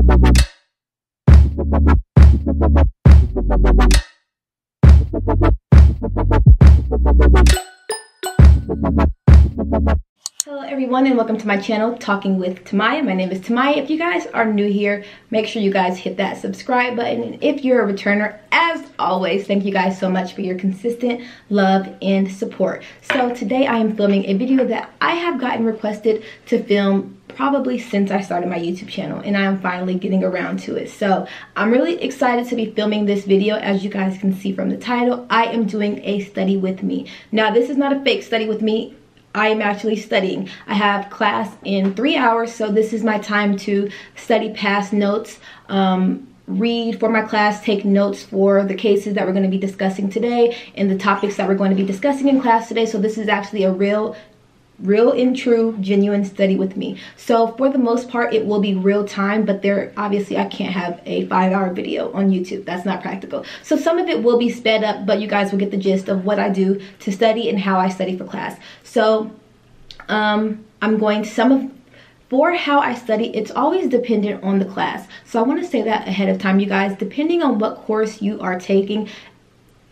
Hello everyone and welcome to my channel, Talking with Timaiah. My name is Timaiah. If you guys are new here, make sure you guys hit that subscribe button. And if you're a returner, as always, thank you guys so much for your consistent love and support. So today I am filming a video that I have gotten requested to film probably since I started my YouTube channel, and I am finally getting around to it. So I'm really excited to be filming this video. As you guys can see from the title, I am doing a study with me. Now this is not a fake study with me. I am actually studying. I have class in 3 hours, so this is my time to study past notes, read for my class, take notes for the cases that we're going to be discussing today and the topics that we're going to be discussing in class today. So this is actually a real and true genuine study with me. So for the most part it will be real time, but there obviously I can't have a 5-hour video on YouTube. That's not practical. So some of it will be sped up, but you guys will get the gist of what I do to study and how I study for class. So I'm going for how I study, it's always dependent on the class. So I want to say that ahead of time, you guys. Depending on what course you are taking,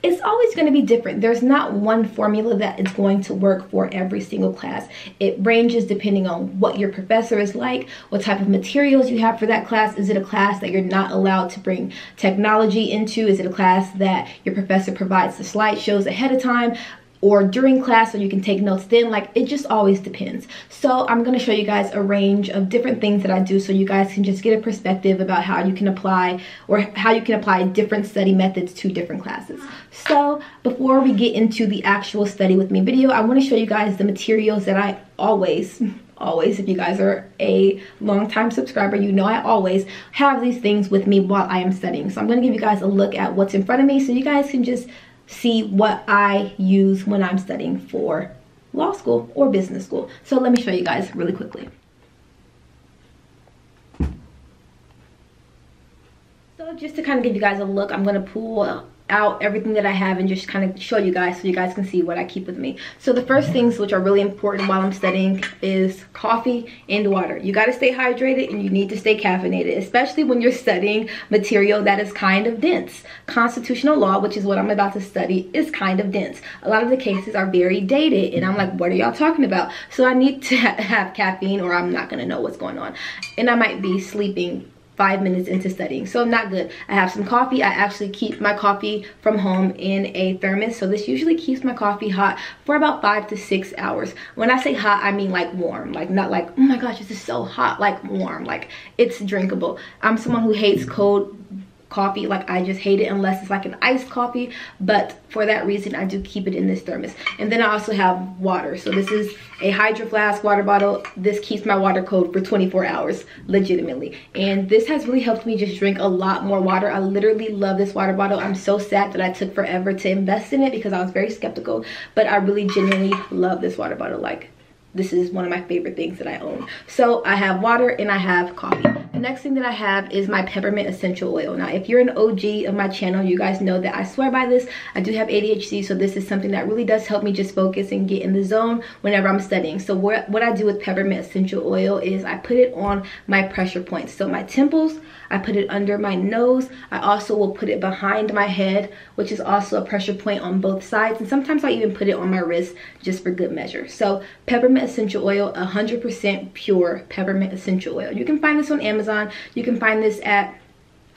it's always going to be different. There's not one formula that is going to work for every single class. It ranges depending on what your professor is like, what type of materials you have for that class. Is it a class that you're not allowed to bring technology into? Is it a class that your professor provides the slideshows ahead of time or during class so you can take notes then? Like, it just always depends. So I'm going to show you guys a range of different things that I do so you guys can just get a perspective about how you can apply different study methods to different classes. So before we get into the actual study with me video, I want to show you guys the materials that I always, if you guys are a long-time subscriber, you know I always have these things with me while I am studying. So I'm going to give you guys a look at what's in front of me so you guys can just see what I use when I'm studying for law school or business school. So let me show you guys really quickly. So just to kind of give you guys a look, I'm going to pull out everything that I have and just kind of show you guys so you guys can see what I keep with me. So the first things which are really important while I'm studying is coffee and water. You got to stay hydrated and you need to stay caffeinated, especially when you're studying material that is kind of dense. Constitutional law, which is what I'm about to study, is kind of dense. A lot of the cases are very dated and I'm like, what are y'all talking about? So I need to have caffeine or I'm not going to know what's going on, and I might be sleeping 5 minutes into studying, so not good. I have some coffee. I actually keep my coffee from home in a thermos, so this usually keeps my coffee hot for about 5 to 6 hours. When I say hot, I mean like warm, like not like, oh my gosh, this is so hot, like warm, like it's drinkable. I'm someone who hates cold coffee. Like, I just hate it unless it's like an iced coffee, but for that reason I do keep it in this thermos. And then I also have water. So this is a Hydro Flask water bottle. This keeps my water cold for 24 hours legitimately, and this has really helped me just drink a lot more water. I literally love this water bottle. I'm so sad that I took forever to invest in it because I was very skeptical, but I really genuinely love this water bottle. Like, this is one of my favorite things that I own. So I have water and I have coffee. The next thing that I have is my peppermint essential oil. Now, if you're an OG of my channel, you guys know that I swear by this. I do have ADHD, so this is something that really does help me just focus and get in the zone whenever I'm studying. So what I do with peppermint essential oil is I put it on my pressure points. So my temples, I put it under my nose. I also will put it behind my head, which is also a pressure point on both sides. And sometimes I even put it on my wrist just for good measure. So peppermint essential oil, 100% pure peppermint essential oil. You can find this on Amazon. You can find this at,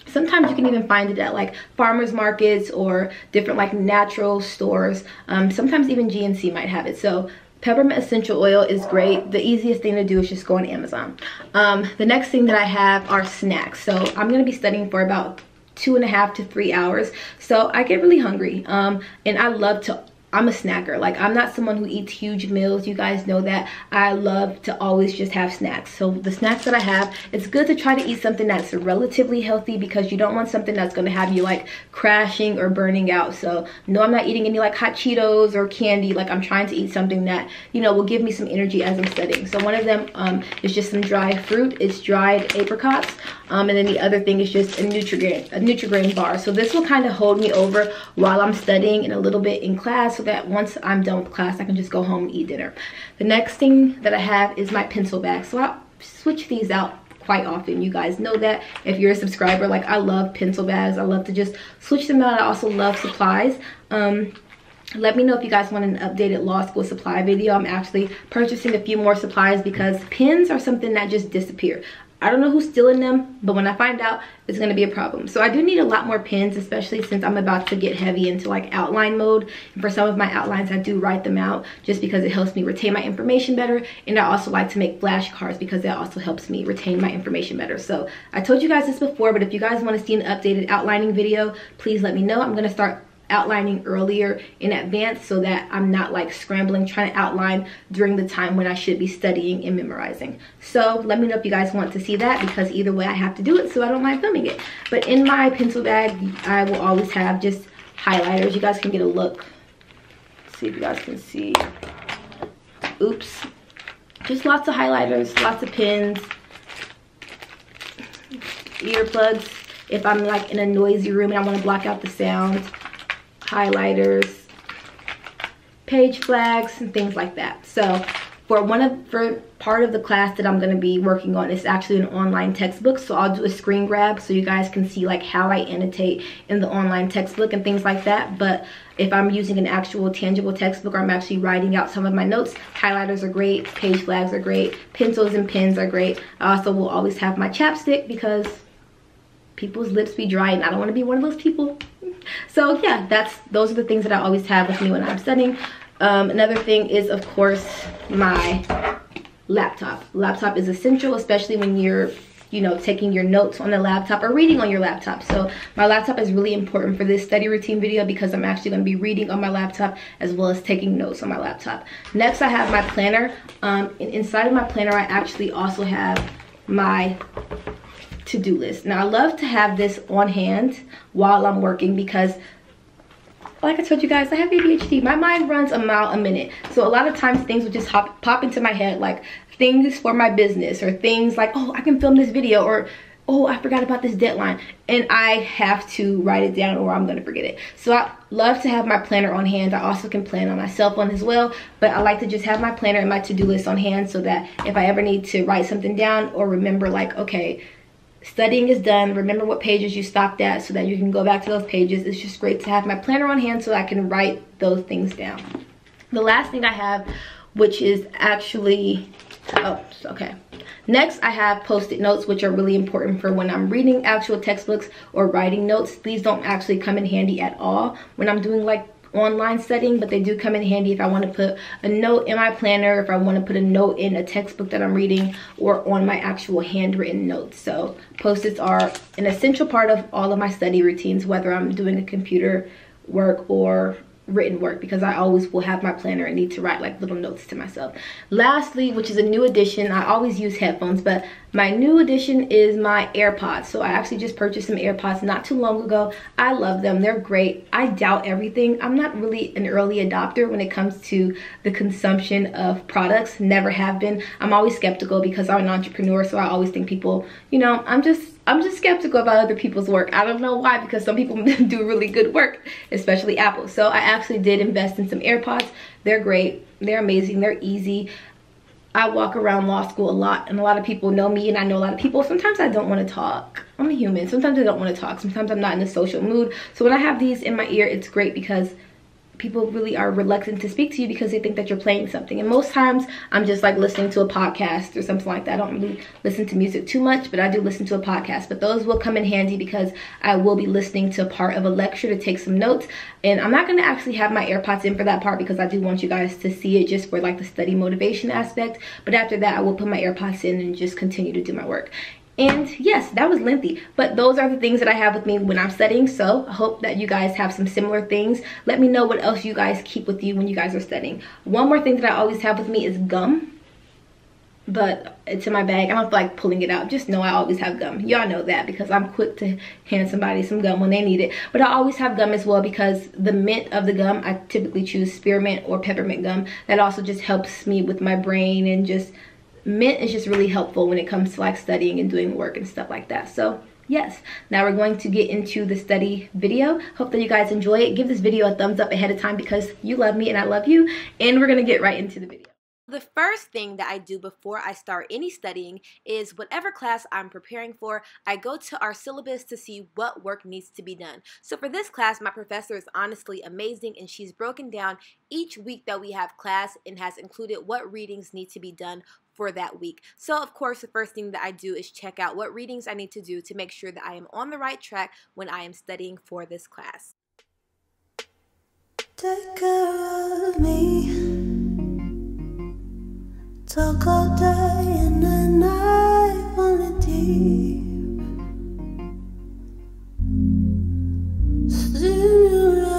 sometimes you can even find it at like farmers markets or different like natural stores. Sometimes even GNC might have it. So peppermint essential oil is great. The easiest thing to do is just go on Amazon. The next thing that I have are snacks. So I'm going to be studying for about 2.5 to 3 hours. So I get really hungry. And I'm a snacker. Like, I'm not someone who eats huge meals. You guys know that. I love to always just have snacks. So the snacks that I have, it's good to try to eat something that's relatively healthy because you don't want something that's going to have you like crashing or burning out. So no, I'm not eating any like hot Cheetos or candy. Like, I'm trying to eat something that, you know, will give me some energy as I'm studying. So one of them is just some dried fruit. It's dried apricots. And then the other thing is just a Nutrigrain bar. So this will kind of hold me over while I'm studying and a little bit in class, so that once I'm done with class, I can just go home and eat dinner. The next thing that I have is my pencil bag. So I'll switch these out quite often. You guys know that if you're a subscriber. Like, I love pencil bags. I love to just switch them out. I also love supplies. Let me know if you guys want an updated law school supply video. I'm actually purchasing a few more supplies because pens are something that just disappear. I don't know who's stealing them, but when I find out, it's going to be a problem. So I do need a lot more pens, especially since I'm about to get heavy into like outline mode. And for some of my outlines, I do write them out just because it helps me retain my information better. And I also like to make flashcards because that also helps me retain my information better. So I told you guys this before, but if you guys want to see an updated outlining video, please let me know. I'm going to start outlining earlier in advance so that I'm not like scrambling trying to outline during the time when I should be studying and memorizing. So let me know if you guys want to see that, because either way I have to do it, so I don't mind filming it. But in my pencil bag, I will always have just highlighters. You guys can get a look. Let's see if you guys can see. Oops. Just lots of highlighters, lots of pens, earplugs if I'm like in a noisy room and I want to block out the sound, highlighters, page flags, and things like that. So for part of the class that I'm going to be working on, it's actually an online textbook, so I'll do a screen grab so you guys can see like how I annotate in the online textbook and things like that. But if I'm using an actual tangible textbook, or I'm actually writing out some of my notes, highlighters are great, page flags are great, pencils and pens are great. I also will always have my chapstick because people's lips be dry and I don't want to be one of those people. So yeah, those are the things that I always have with me when I'm studying. Another thing is, of course, my laptop. Laptop is essential, especially when you're, you know, taking your notes on the laptop or reading on your laptop. So my laptop is really important for this study routine video because I'm actually going to be reading on my laptop as well as taking notes on my laptop. Next, I have my planner. Inside of my planner, I actually also have my to-do list. Now I love to have this on hand while I'm working because, like I told you guys, I have ADHD. My mind runs a mile a minute. So a lot of times things will just pop into my head, like things for my business or things like, oh, I can film this video, or oh, I forgot about this deadline, and I have to write it down or I'm gonna forget it. So I love to have my planner on hand. I also can plan on my cell phone as well, but I like to just have my planner and my to-do list on hand so that if I ever need to write something down or remember, like, okay, studying is done, remember what pages you stopped at so that you can go back to those pages. It's just great to have my planner on hand so I can write those things down. The last thing I have, which is actually, next I have post-it notes, which are really important for when I'm reading actual textbooks or writing notes. These don't actually come in handy at all when I'm doing like online studying, but they do come in handy if I want to put a note in my planner, if I want to put a note in a textbook that I'm reading, or on my actual handwritten notes. So post-its are an essential part of all of my study routines, whether I'm doing a computer work or written work, because I always will have my planner and need to write like little notes to myself. Lastly, which is a new addition, I always use headphones, but my new addition is my AirPods. So I actually just purchased some AirPods not too long ago. I love them, they're great. I doubt everything. I'm not really an early adopter when it comes to the consumption of products, never have been. I'm always skeptical because I'm an entrepreneur, so I always think people, you know, I'm just skeptical about other people's work. I don't know why, because some people do really good work, especially Apple. So I actually did invest in some AirPods. They're great, they're amazing, they're easy. I walk around law school a lot, and a lot of people know me, and I know a lot of people. Sometimes I don't want to talk. I'm a human. Sometimes I don't want to talk. Sometimes I'm not in a social mood. So when I have these in my ear, it's great because people really are reluctant to speak to you because they think that you're playing something. And most times I'm just like listening to a podcast or something like that. I don't really listen to music too much, but I do listen to a podcast. But those will come in handy because I will be listening to a part of a lecture to take some notes. And I'm not going to actually have my AirPods in for that part because I do want you guys to see it just for like the study motivation aspect. But after that, I will put my AirPods in and just continue to do my work. And yes, that was lengthy, but those are the things that I have with me when I'm studying. So I hope that you guys have some similar things. Let me know what else you guys keep with you when you guys are studying. One more thing that I always have with me is gum, but it's in my bag. I don't feel like pulling it out. Just know I always have gum. Y'all know that because I'm quick to hand somebody some gum when they need it. But I always have gum as well because the mint of the gum, I typically choose spearmint or peppermint gum. That also just helps me with my brain, and just mint is just really helpful when it comes to like studying and doing work and stuff like that. So yes, now we're going to get into the study video. Hope that you guys enjoy it. Give this video a thumbs up ahead of time because you love me and I love you, and we're gonna get right into the video. The first thing that I do before I start any studying is whatever class I'm preparing for, I go to our syllabus to see what work needs to be done. So for this class, my professor is honestly amazing, and she's broken down each week that we have class and has included what readings need to be done for that week. So of course, the first thing that I do is check out what readings I need to do to make sure that I am on the right track when I am studying for this class. Take care of me. Talk all day and the night on the deep. Stimulate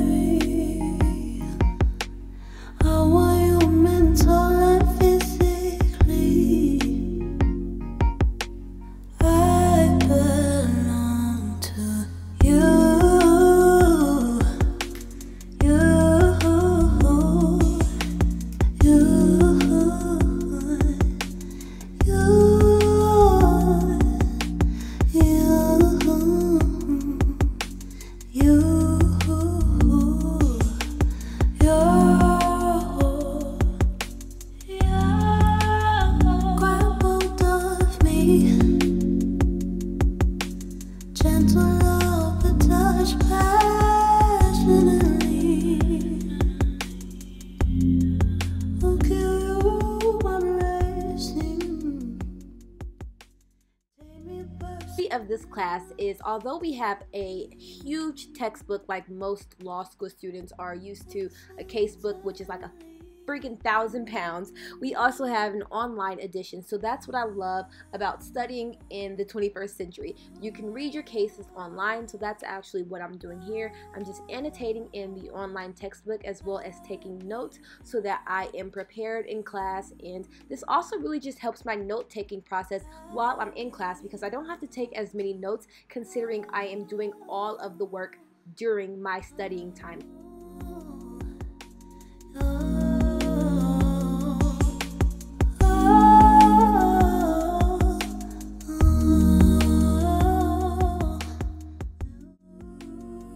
me. I want you mental and physically. I belong to you. Of this class is, although we have a huge textbook like most law school students are used to, a case book which is like a freaking 1,000 pounds, we also have an online edition. So that's what I love about studying in the 21st century. You can read your cases online, so that's actually what I'm doing here. I'm just annotating in the online textbook as well as taking notes so that I am prepared in class, and this also really just helps my note-taking process while I'm in class because I don't have to take as many notes considering I am doing all of the work during my studying time.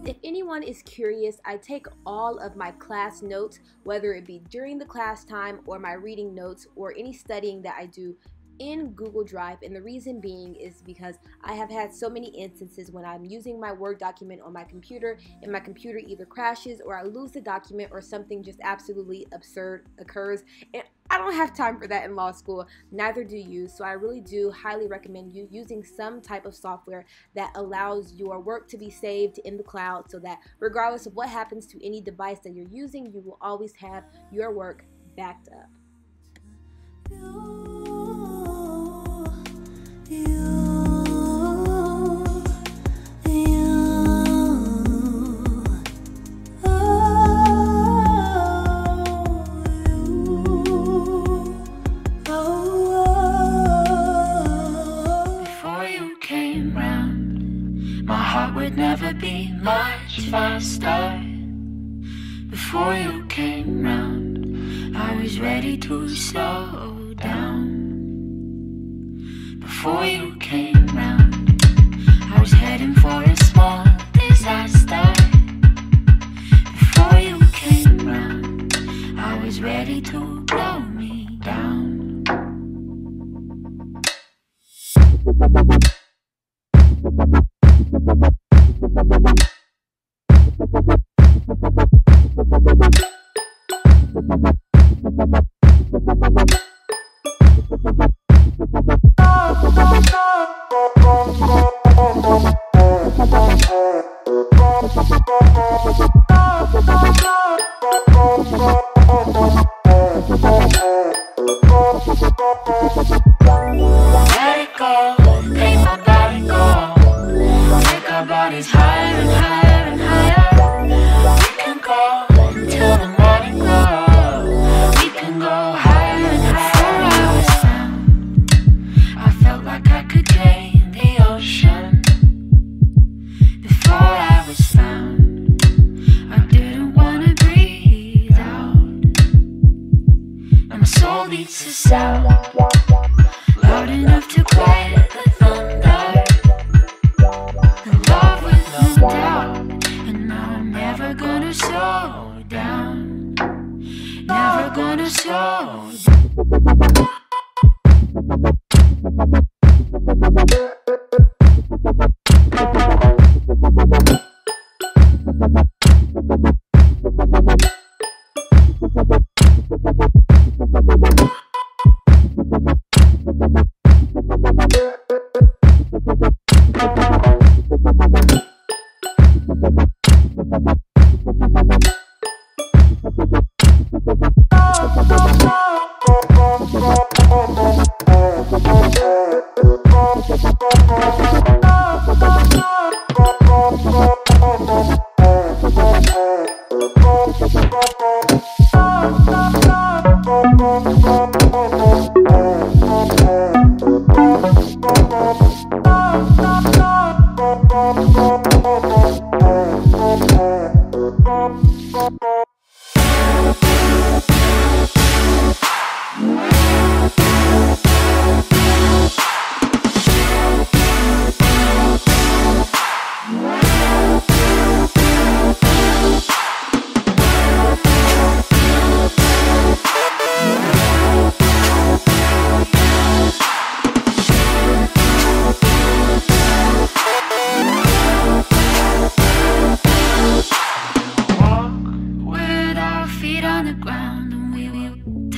If anyone is curious, I take all of my class notes, whether it be during the class time or my reading notes or any studying that I do, in Google Drive, and the reason being is because I have had so many instances when I'm using my Word document on my computer and my computer either crashes or I lose the document or something just absolutely absurd occurs, and I don't have time for that in law school, neither do you. So I really do highly recommend you using some type of software that allows your work to be saved in the cloud so that regardless of what happens to any device that you're using, you will always have your work backed up. Never be much faster. Before you came round, I was ready to slow down. Before you came round, I was heading for a small disaster. Before you came round, I was ready to blow me down. Let it go, make my body go.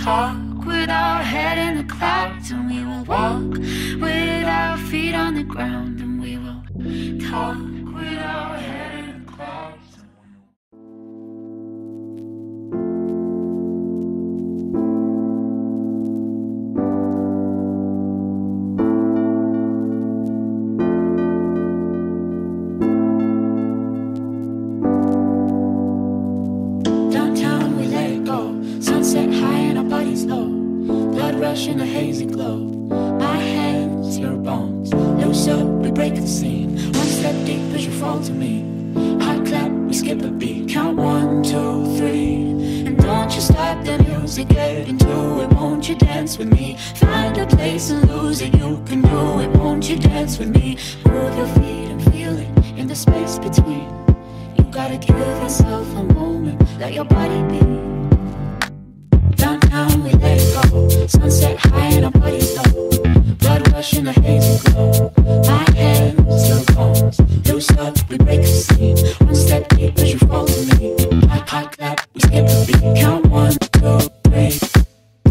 Talk with our head in the clouds, and we will walk with our feet on the ground, and we will talk with our head in the clouds. Downtown we let it go, sunset high and our bodies low, blood rush in a hazy glow. My hands, your bones, loose up, we break the scene. One step deep as you fall to me. Hot clap, we skip a beat. Count 1, 2, 3. And don't you stop the music, get into it. Won't you dance with me? Find a place and lose it. You can do it. Won't you dance with me? Move your feet and feel it in the space between. You gotta give yourself a moment, let your body be. Downtown we let it go, sunset high and our bodies low, blood rush in a hazy glow. My hands, your bones, loose up, we break the scene. One step deep as you fall to me. Hot clap, we skip a beat. Count 1, 2, 3.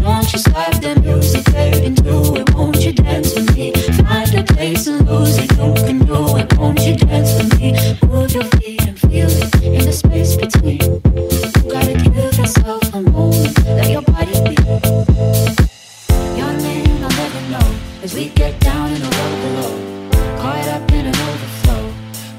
Don't you stop the music, get into it. Won't you dance with me? Find a place and lose it. You can do it. Won't you dance with me? Move your feet and feel it in the space between. You gotta give yourself a moment, let your body be. Your name I'll never know as we get down in the road below, caught up in an overflow.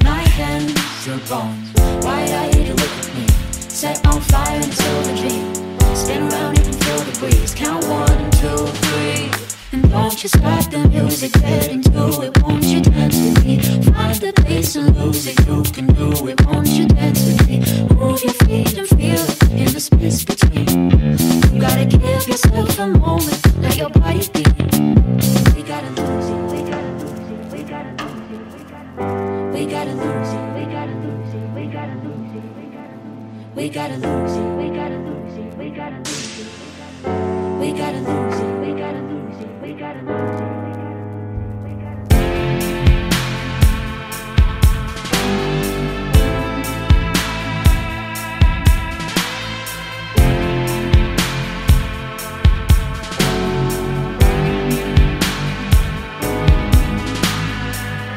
My hands, your bones, wide-eyed you look at me, set on fire in a silver dream. Spin around, you can feel the breeze. Count 1, 2, 3. And don't you stop the music, get into it. Won't you dance with me? Find the place and lose it. You can do it. Won't you dance with me? Move your feet and feel it in the space between. You gotta give yourself a moment, let your body be. We gotta lose it. We gotta lose it. We gotta lose it. We gotta lose it. We gotta lose it. We gotta lose it. We gotta lose it. We gotta lose it. We gotta lose it. We gotta lose it. We gotta lose it. We gotta lose it.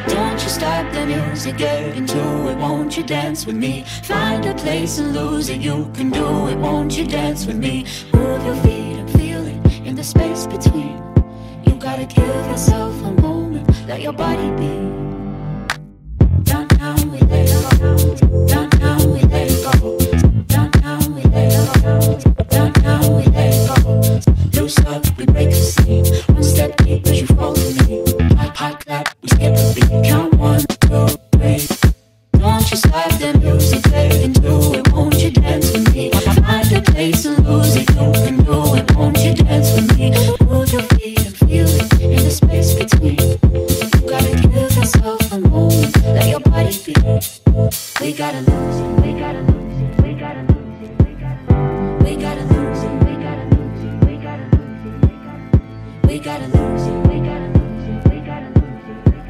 Don't you stop the music, get into it. Won't you dance with me? Find a place and lose it. You can do it. Won't you dance with me? Move your feet and feel it in the space between. You gotta give yourself a moment, let your body be. Downtown we let it go. Downtown we let it go. Downtown we let it go. Downtown we let it go. Loose up, we break the scene. One step deep as you fall to me. Hot clap, we skip a beat. Count 1, 2, 3. Don't you stop the music, get into it. Won't you dance with me? Find a place and lose it. You can do it. Won't you dance with me? Move your feet and feel it in the space between. You gotta give yourself a moment, let your body be. We gotta lose it. We gotta lose it. We gotta lose it. We gotta lose it. We gotta lose it. We gotta lose it. We gotta lose it. We gotta lose it. We gotta lose it.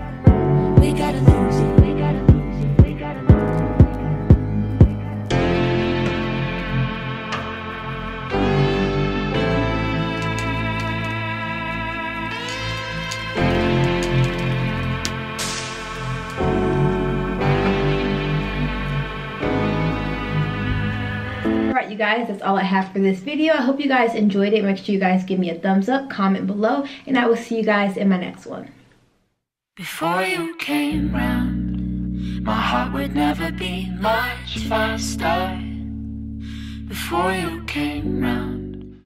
right, you guys, that's all I have for this video. I hope you guys enjoyed it. Make sure you guys give me a thumbs up, comment below, and I will see you guys in my next one. Before you came round, my heart would never be much faster. Before you came round,